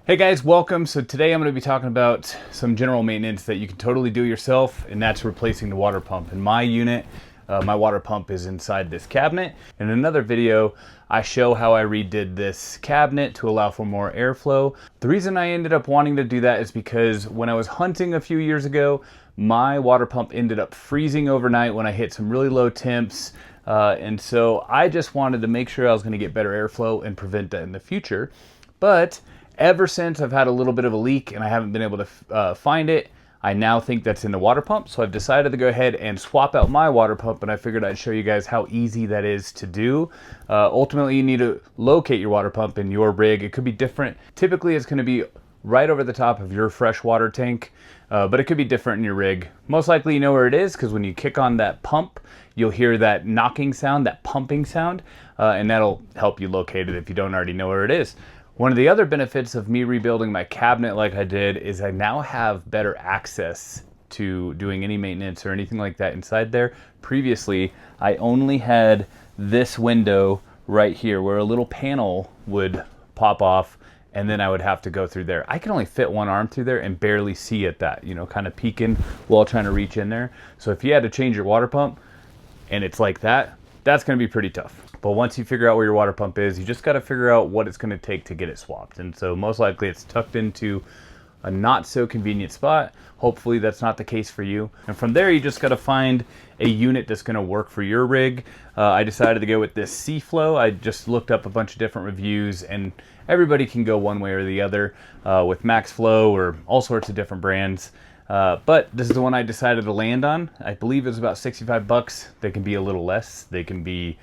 Hey guys, welcome. So today I'm going to be talking about some general maintenance that you can totally do yourself, and that's replacing the water pump. In my unit, my water pump is inside this cabinet. In another video, I show how I redid this cabinet to allow for more airflow. The reason I ended up wanting to do that is because when I was hunting a few years ago, my water pump ended up freezing overnight when I hit some really low temps. And so I just wanted to make sure I was going to get better airflow and prevent that in the future. But ever since I've had a little bit of a leak and I haven't been able to find it, I now think that's in the water pump. So I've decided to go ahead and swap out my water pump, and I figured I'd show you guys how easy that is to do. Ultimately, you need to locate your water pump in your rig. It could be different. Typically, it's going to be right over the top of your freshwater tank, but it could be different in your rig. Most likely you know where it is because when you kick on that pump, you'll hear that knocking sound, that pumping sound, and that'll help you locate it if you don't already know where it is. One of the other benefits of me rebuilding my cabinet like I did is I now have better access to doing any maintenance or anything like that inside there. Previously, I only had this window right here where a little panel would pop off, and then I would have to go through there. I can only fit one arm through there and barely see at that, kind of peeking while trying to reach in there. So if you had to change your water pump and it's like that, that's going to be pretty tough. But once you figure out where your water pump is, you just got to figure out what it's going to take to get it swapped. And so most likely it's tucked into a not so convenient spot. Hopefully that's not the case for you. And from there, you just got to find a unit that's going to work for your rig. I decided to go with this C-Flow. I just looked up a bunch of different reviews, and everybody can go one way or the other with MaxFlow or all sorts of different brands. But this is the one I decided to land on. I believe it's about 65 bucks. They can be a little less. They can be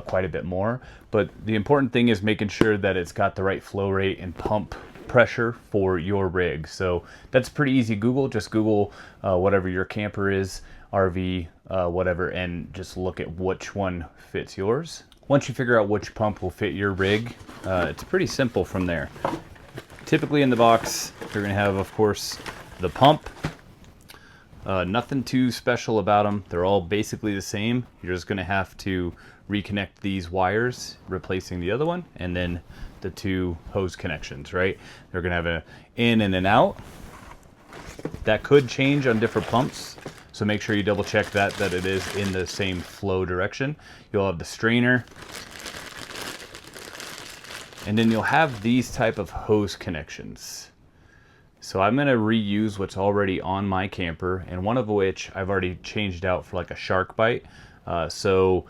quite a bit more. But the important thing is making sure that it's got the right flow rate and pump pressure for your rig. So that's pretty easy. Just Google whatever your camper is, RV, whatever, and just look at which one fits yours. Once you figure out which pump will fit your rig, it's pretty simple from there. Typically in the box, you're going to have, of course, the pump. Nothing too special about them. They're all basically the same. You're just going to have to reconnect these wires, replacing the other one, and then the two hose connections, right? They're going to have an in and an out. That could change on different pumps, so make sure you double check that it is in the same flow direction. You'll have the strainer, and then you'll have these type of hose connections. So I'm going to reuse what's already on my camper, and one of which I've already changed out for like a shark bite. So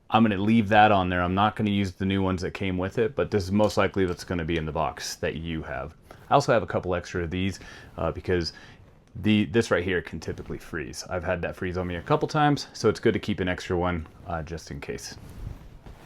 I'm going to leave that on there. I'm not going to use the new ones that came with it, but this is most likely what's going to be in the box that you have. I also have a couple extra of these because this right here can typically freeze. I've had that freeze on me a couple times, so it's good to keep an extra one just in case.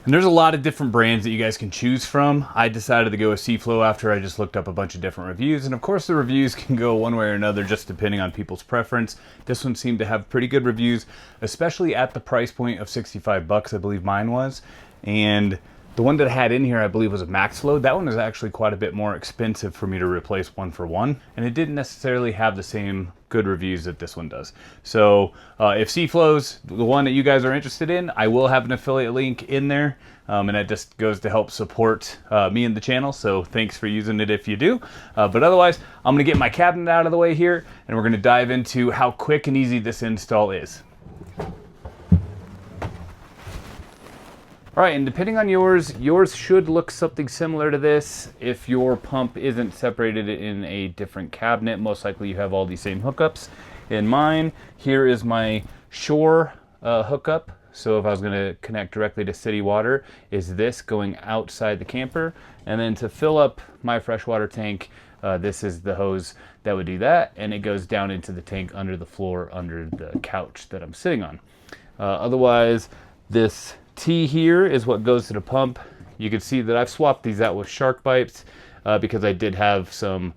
And there's a lot of different brands that you guys can choose from. I decided to go with C-Flow after I just looked up a bunch of different reviews. And of course the reviews can go one way or another just depending on people's preference. This one seemed to have pretty good reviews, especially at the price point of 65 bucks, I believe mine was. And the one that I had in here, I believe, was a MaxFlow. That one is actually quite a bit more expensive for me to replace one for one. And it didn't necessarily have the same good reviews that this one does. So if C-Flow's the one that you guys are interested in, I will have an affiliate link in there. And that just goes to help support me and the channel. So thanks for using it if you do. But otherwise, I'm going to get my cabinet out of the way here, and we're going to dive into how quick and easy this install is. All right, and depending on yours should look something similar to this. If your pump isn't separated in a different cabinet, most likely you have all these same hookups. In mine, here is my Shore hookup. So if I was going to connect directly to city water, is this going outside the camper? And then to fill up my freshwater tank, this is the hose that would do that, and it goes down into the tank under the floor, under the couch that I'm sitting on. Otherwise, this T here is what goes to the pump. You can see that I've swapped these out with shark bites because I did have some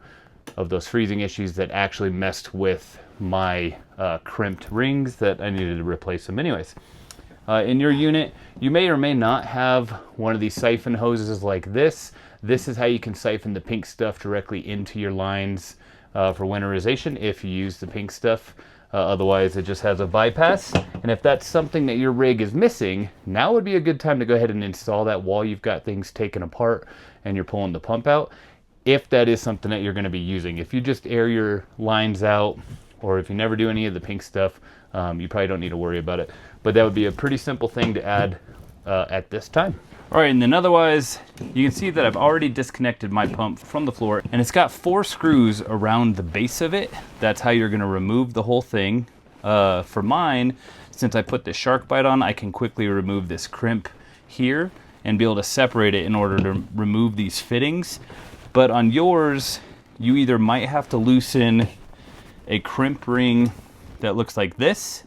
of those freezing issues that actually messed with my crimped rings that I needed to replace them anyways. In your unit, you may or may not have one of these siphon hoses like this. This is how you can siphon the pink stuff directly into your lines for winterization if you use the pink stuff. Otherwise, it just has a bypass. And if that's something that your rig is missing, now would be a good time to go ahead and install that while you've got things taken apart and you're pulling the pump out. if that is something that you're going to be using. If you just air your lines out, or if you never do any of the pink stuff, you probably don't need to worry about it. But that would be a pretty simple thing to add at this time. All right, and then otherwise, you can see that I've already disconnected my pump from the floor, and it's got 4 screws around the base of it. That's how you're gonna remove the whole thing. For mine, since I put the SharkBite on, I can quickly remove this crimp here and be able to separate it in order to remove these fittings. But on yours, you either might have to loosen a crimp ring that looks like this,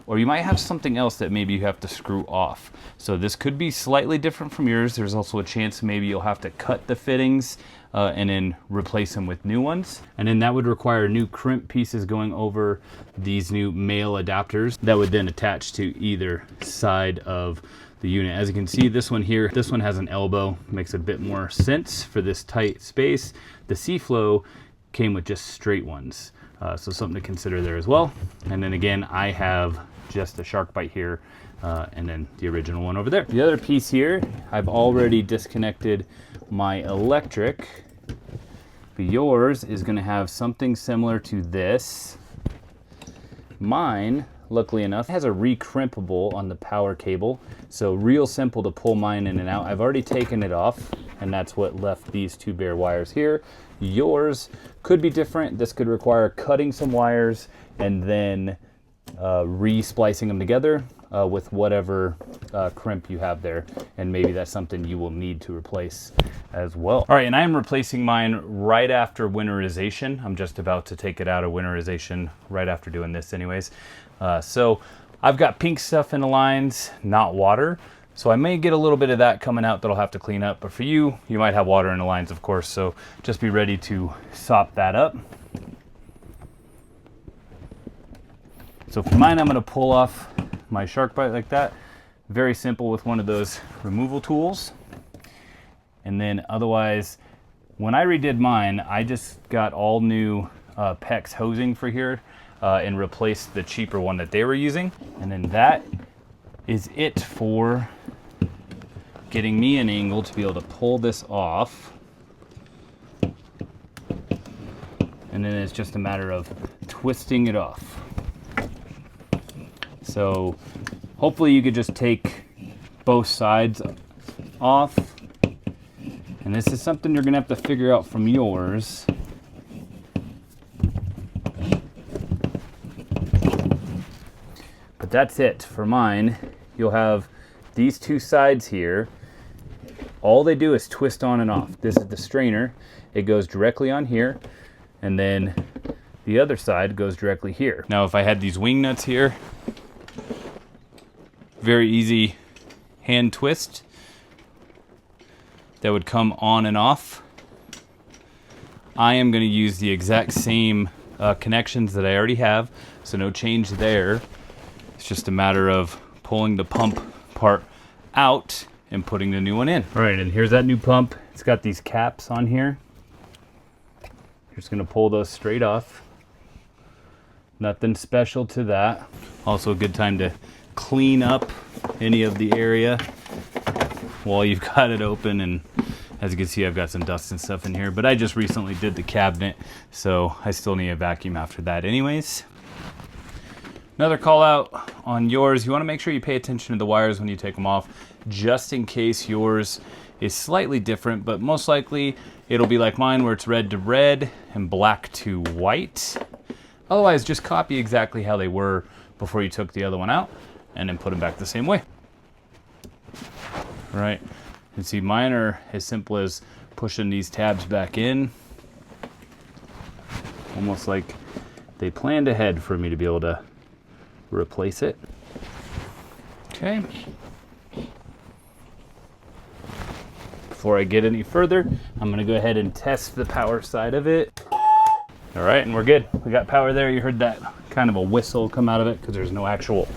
or you might have something else that maybe you have to screw off. So this could be slightly different from yours. There's also a chance maybe you'll have to cut the fittings and then replace them with new ones. And then that would require new crimp pieces going over these new male adapters that would then attach to either side of the unit. As you can see, this one here, this one has an elbow, makes a bit more sense for this tight space. The C-Flow came with just straight ones. So something to consider there as well. And then again, I have just a SharkBite here and then the original one over there. The other piece here, I've already disconnected my electric. But yours is gonna have something similar to this. Mine, luckily enough, has a recrimpable on the power cable. So real simple to pull mine in and out. I've already taken it off, and that's what left these 2 bare wires here. Yours could be different. This could require cutting some wires and then re-splicing them together with whatever crimp you have there. And maybe that's something you will need to replace as well. All right, and I am replacing mine right after winterization. I'm just about to take it out of winterization right after doing this anyways. So I've got pink stuff in the lines, not water. So I may get a little bit of that coming out that I'll have to clean up, but for you, you might have water in the lines, of course, so just be ready to sop that up. So for mine, I'm gonna pull off my SharkBite like that. Very simple with one of those removal tools. And then otherwise, when I redid mine, I just got all new PEX hosing for here and replaced the cheaper one that they were using. And then that is it for getting me an angle to be able to pull this off. And then it's just a matter of twisting it off. So hopefully you could just take both sides off. And this is something you're gonna have to figure out from yours. But that's it for mine. You'll have these 2 sides here. All they do is twist on and off. This is the strainer. It goes directly on here, and then the other side goes directly here. Now, if I had these wing nuts here, very easy hand twist that would come on and off. I am going to use the exact same connections that I already have, so no change there. It's just a matter of pulling the pump part out and putting the new one in. All right, and here's that new pump. It's got these caps on here. You're just gonna pull those straight off. Nothing special to that. Also a good time to clean up any of the area while you've got it open. And as you can see, I've got some dust and stuff in here, but I just recently did the cabinet, so I still need a vacuum after that anyways. Another call out on yours, you want to make sure you pay attention to the wires when you take them off, just in case yours is slightly different, but most likely it'll be like mine where it's red to red and black to white. Otherwise, just copy exactly how they were before you took the other one out and then put them back the same way. All right, and see mine are as simple as pushing these tabs back in, almost like they planned ahead for me to be able to replace it. Okay. Before I get any further, I'm gonna go ahead and test the power side of it. All right, and we're good. We got power there. You heard that kind of a whistle come out of it because there's no actual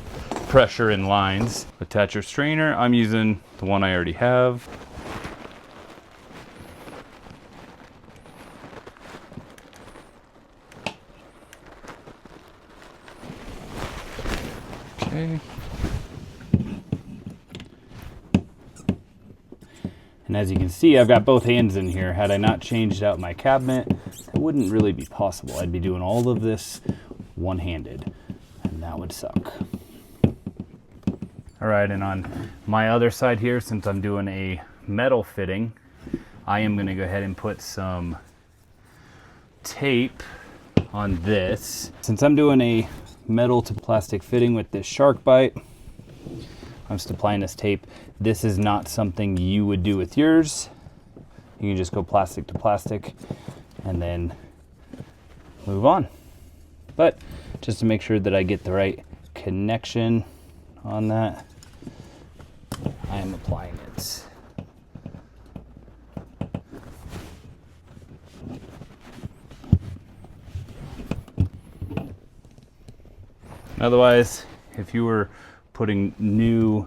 pressure in lines. Attach your strainer. I'm using the one I already have. Okay. And as you can see, I've got both hands in here. Had I not changed out my cabinet, it wouldn't really be possible. I'd be doing all of this one-handed, and that would suck. All right, and on my other side here, since I'm doing a metal fitting, I am gonna go ahead and put some tape on this. Since I'm doing a metal to plastic fitting with this SharkBite, I'm just applying this tape. This is not something you would do with yours. You can just go plastic to plastic and then move on. But just to make sure that I get the right connection on that, I am applying it. Otherwise, if you were putting new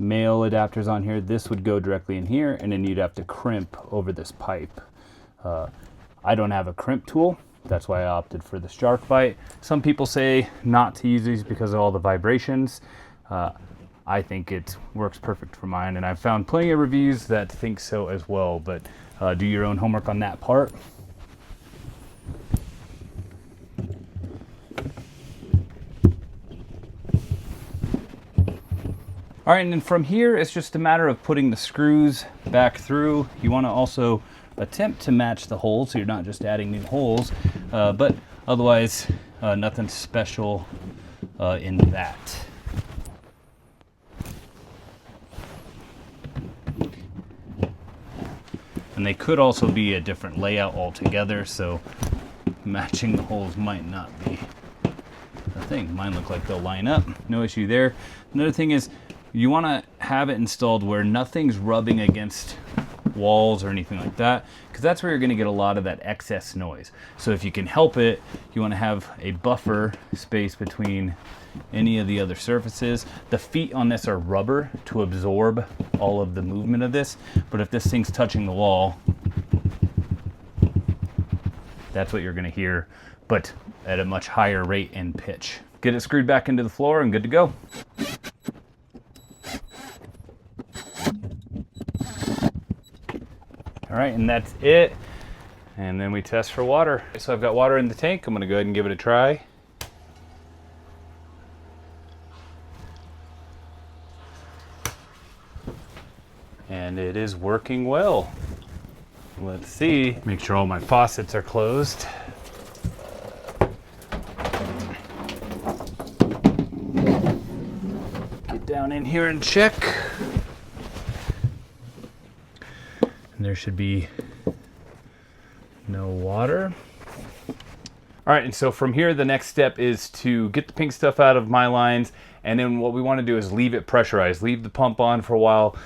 male adapters on here, this would go directly in here, and then you'd have to crimp over this pipe. I don't have a crimp tool. That's why I opted for the SharkBite. Some people say not to use these because of all the vibrations. I think it works perfect for mine, and I've found plenty of reviews that think so as well, but do your own homework on that part. All right, and then from here, it's just a matter of putting the screws back through. You want to also attempt to match the holes, so you're not just adding new holes, but otherwise, nothing special in that. And they could also be a different layout altogether, so matching the holes might not be a thing. Mine look like they'll line up, no issue there. Another thing is, you want to have it installed where nothing's rubbing against walls or anything like that, because that's where you're going to get a lot of that excess noise. So if you can help it, you want to have a buffer space between any of the other surfaces. The feet on this are rubber to absorb all of the movement of this, but if this thing's touching the wall, that's what you're going to hear, but at a much higher rate and pitch. Get it screwed back into the floor and good to go. All right, and that's it. And then we test for water. So I've got water in the tank. I'm gonna go ahead and give it a try. And it is working well. Let's see. Make sure all my faucets are closed. Get down in here and check. And there should be no water. All right, and so from here, the next step is to get the pink stuff out of my lines, and then what we want to do is leave it pressurized. Leave the pump on for a while.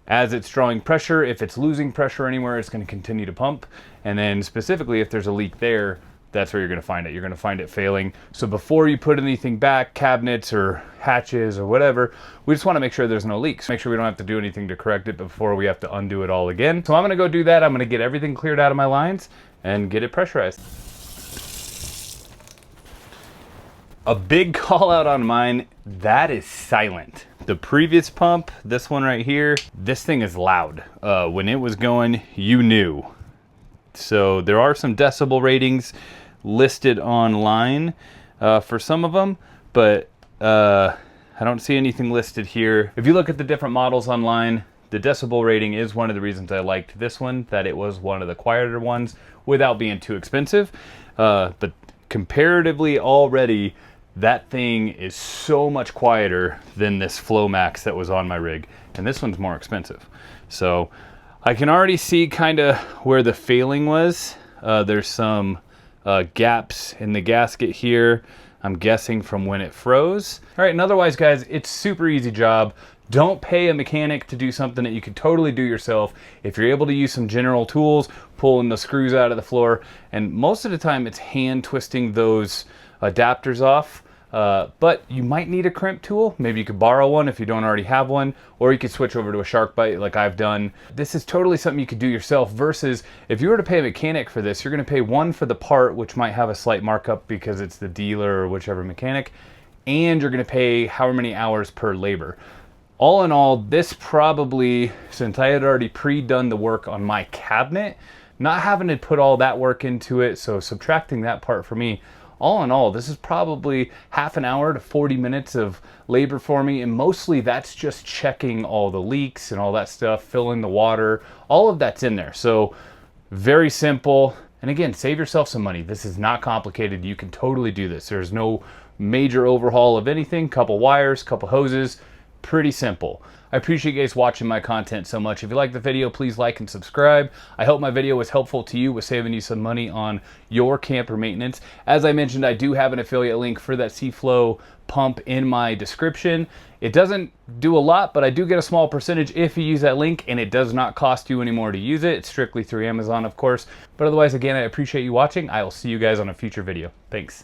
As it's drawing pressure, if it's losing pressure anywhere, it's going to continue to pump. And then specifically, if there's a leak there, that's where you're going to find it. You're going to find it failing. So before you put anything back, cabinets or hatches or whatever, we just want to make sure there's no leaks. Make sure we don't have to do anything to correct it before we have to undo it all again. So I'm going to go do that. I'm going to get everything cleared out of my lines and get it pressurized. A big call out on mine, that is silent. The previous pump, this one right here, this thing is loud. When it was going, you knew. So there are some decibel ratings listed online for some of them, but I don't see anything listed here. If you look at the different models online, the decibel rating is one of the reasons I liked this one, that it was one of the quieter ones without being too expensive. But comparatively already, that thing is so much quieter than this Flomax that was on my rig. And this one's more expensive. So I can already see kind of where the failing was. There's some gaps in the gasket here, I'm guessing from when it froze. All right, and otherwise, guys, it's super easy job. Don't pay a mechanic to do something that you could totally do yourself. If you're able to use some general tools, pulling the screws out of the floor, and most of the time it's hand twisting those adapters off. But you might need a crimp tool. Maybe you could borrow one if you don't already have one, or you could switch over to a SharkBite like I've done. This is totally something you could do yourself, versus if you were to pay a mechanic for this, you're gonna pay one for the part, which might have a slight markup because it's the dealer or whichever mechanic, and you're gonna pay however many hours per labor. All in all, this probably, since I had already pre-done the work on my cabinet, not having to put all that work into it, so subtracting that part for me, all in all, this is probably half an hour to 40 minutes of labor for me, and mostly that's just checking all the leaks and all that stuff, filling the water, all of that's in there. So very simple. And again, save yourself some money. This is not complicated. You can totally do this. There's no major overhaul of anything. Couple wires, couple hoses, pretty simple. I appreciate you guys watching my content so much. If you like the video, please like and subscribe. I hope my video was helpful to you with saving you some money on your camper maintenance. As I mentioned, I do have an affiliate link for that Seaflow pump in my description. It doesn't do a lot, but I do get a small percentage if you use that link, and it does not cost you any more to use it. It's strictly through Amazon, of course. But otherwise, again, I appreciate you watching. I will see you guys on a future video. Thanks.